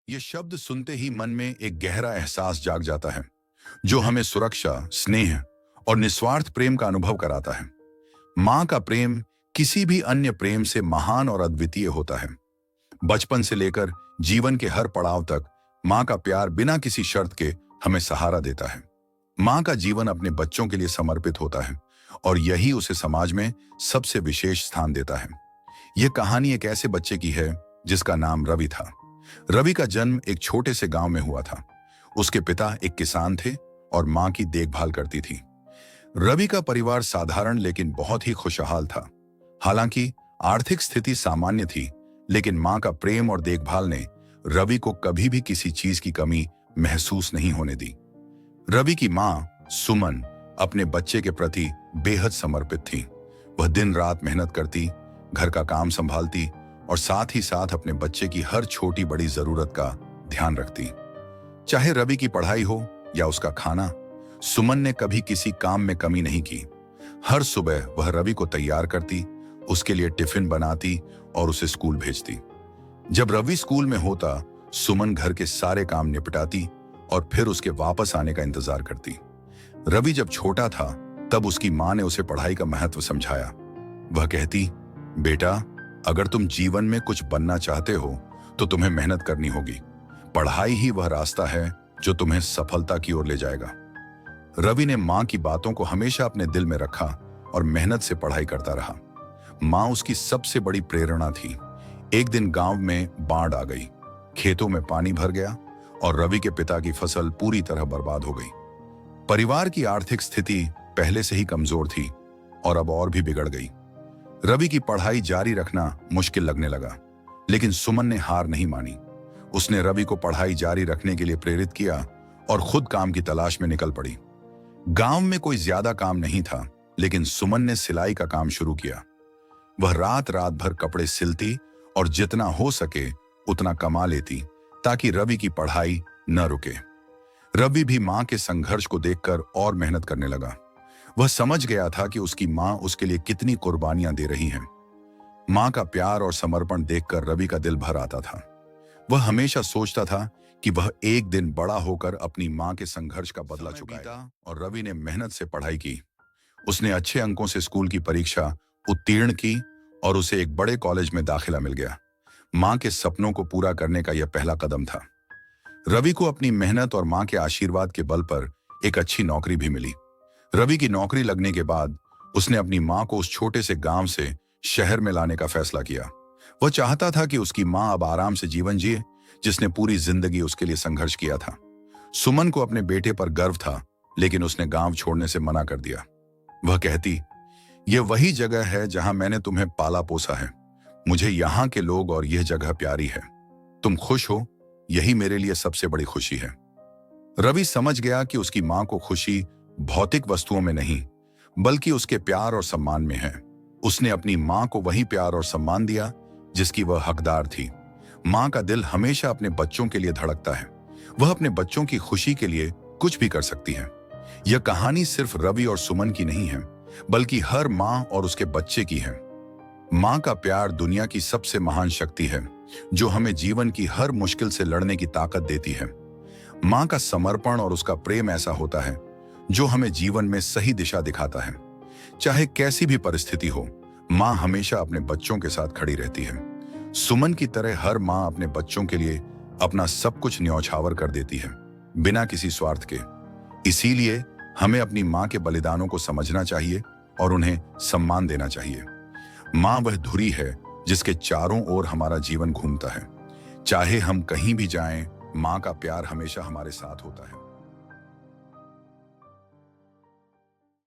ये शब्द सुनते ही मन में एक गहरा एहसास जाग जाता है, जो हमें सुरक्षा, स्नेह और निस्वार्थ प्रेम का अनुभव कराता है। माँ का प्रेम किसी भी अन्य प्रेम से महान और अद्वितीय होता है। बचपन से लेकर जीवन के हर पड़ाव तक माँ का प्यार बिना किसी शर्त के हमें सहारा देता है। माँ का जीवन अपने बच्चों के लिए समर्पित होता है और यही उसे समाज में सबसे विशेष स्थान देता है। यह कहानी एक ऐसे बच्चे की है जिसका नाम रवि था। रवि का जन्म एक छोटे से गांव में हुआ था। उसके पिता एक किसान थे और माँ की देखभाल करती थी। रवि का परिवार साधारण लेकिन बहुत ही खुशहाल था। हालांकि आर्थिक स्थिति सामान्य थी, लेकिन माँ का प्रेम और देखभाल ने रवि को कभी भी किसी चीज की कमी महसूस नहीं होने दी। रवि की माँ सुमन अपने बच्चे के प्रति बेहद समर्पित थी। वह दिन रात मेहनत करती, घर का काम संभालती और साथ ही साथ अपने बच्चे की हर छोटी बड़ी जरूरत का ध्यान रखती। चाहे रवि की पढ़ाई हो या उसका खाना, सुमन ने कभी किसी काम में कमी नहीं की। हर सुबह वह रवि को तैयार करती, उसके लिए टिफिन बनाती और उसे स्कूल भेजती। जब रवि स्कूल में होता, सुमन घर के सारे काम निपटाती और फिर उसके वापस आने का इंतजार करती। रवि जब छोटा था, तब उसकी माँ ने उसे पढ़ाई का महत्व समझाया। वह कहती, बेटा, अगर तुम जीवन में कुछ बनना चाहते हो तो तुम्हें मेहनत करनी होगी। पढ़ाई ही वह रास्ता है जो तुम्हें सफलता की ओर ले जाएगा। रवि ने माँ की बातों को हमेशा अपने दिल में रखा और मेहनत से पढ़ाई करता रहा। माँ उसकी सबसे बड़ी प्रेरणा थी। एक दिन गांव में बाढ़ आ गई, खेतों में पानी भर गया और रवि के पिता की फसल पूरी तरह बर्बाद हो गई। परिवार की आर्थिक स्थिति पहले से ही कमजोर थी और अब और भी बिगड़ गई। रवि की पढ़ाई जारी रखना मुश्किल लगने लगा, लेकिन सुमन ने हार नहीं मानी। उसने रवि को पढ़ाई जारी रखने के लिए प्रेरित किया और खुद काम की तलाश में निकल पड़ी। गांव में कोई ज्यादा काम नहीं था, लेकिन सुमन ने सिलाई का काम शुरू किया। वह रात रात भर कपड़े सिलती और जितना हो सके उतना कमा लेती, ताकि रवि की पढ़ाई न रुके। रवि भी मां के संघर्ष को देखकर और मेहनत करने लगा। वह समझ गया था कि उसकी मां उसके लिए कितनी कुर्बानियां दे रही हैं। मां का प्यार और समर्पण देखकर रवि का दिल भर आता था। वह हमेशा सोचता था कि वह एक दिन बड़ा होकर अपनी मां के संघर्ष का बदला चुकाएगा। और रवि ने मेहनत से पढ़ाई की। उसने अच्छे अंकों से स्कूल की परीक्षा उत्तीर्ण की और उसे एक बड़े कॉलेज में दाखिला मिल गया। मां के सपनों को पूरा करने का यह पहला कदम था। रवि को अपनी मेहनत और मां के आशीर्वाद के बल पर एक अच्छी नौकरी भी मिली। रवि की नौकरी लगने के बाद उसने अपनी मां को उस छोटे से गांव से शहर में लाने का फैसला किया। वह चाहता था कि उसकी मां अब आराम से जीवन जिए, जिसने पूरी जिंदगी उसके लिए संघर्ष किया था। सुमन को अपने बेटे पर गर्व था, लेकिन उसने गांव छोड़ने से मना कर दिया। वह कहती, यह वही जगह है जहां मैंने तुम्हें पाला पोसा है। मुझे यहाँ के लोग और यह जगह प्यारी है। तुम खुश हो, यही मेरे लिए सबसे बड़ी खुशी है। रवि समझ गया कि उसकी मां को खुशी भौतिक वस्तुओं में नहीं, बल्कि उसके प्यार और सम्मान में है। उसने अपनी मां को वही प्यार और सम्मान दिया जिसकी वह हकदार थी। मां का दिल हमेशा अपने बच्चों के लिए धड़कता है। वह अपने बच्चों की खुशी के लिए कुछ भी कर सकती है। यह कहानी सिर्फ रवि और सुमन की नहीं है, बल्कि हर मां और उसके बच्चे की है। मां का प्यार दुनिया की सबसे महान शक्ति है, जो हमें जीवन की हर मुश्किल से लड़ने की ताकत देती है। मां का समर्पण और उसका प्रेम ऐसा होता है जो हमें जीवन में सही दिशा दिखाता है। चाहे कैसी भी परिस्थिति हो, मां हमेशा अपने बच्चों के साथ खड़ी रहती है। सुमन की तरह हर मां अपने बच्चों के लिए अपना सब कुछ न्यौछावर कर देती है, बिना किसी स्वार्थ के। इसीलिए हमें अपनी मां के बलिदानों को समझना चाहिए और उन्हें सम्मान देना चाहिए। मां वह धुरी है जिसके चारों ओर हमारा जीवन घूमता है। चाहे हम कहीं भी जाएं, मां का प्यार हमेशा हमारे साथ होता है।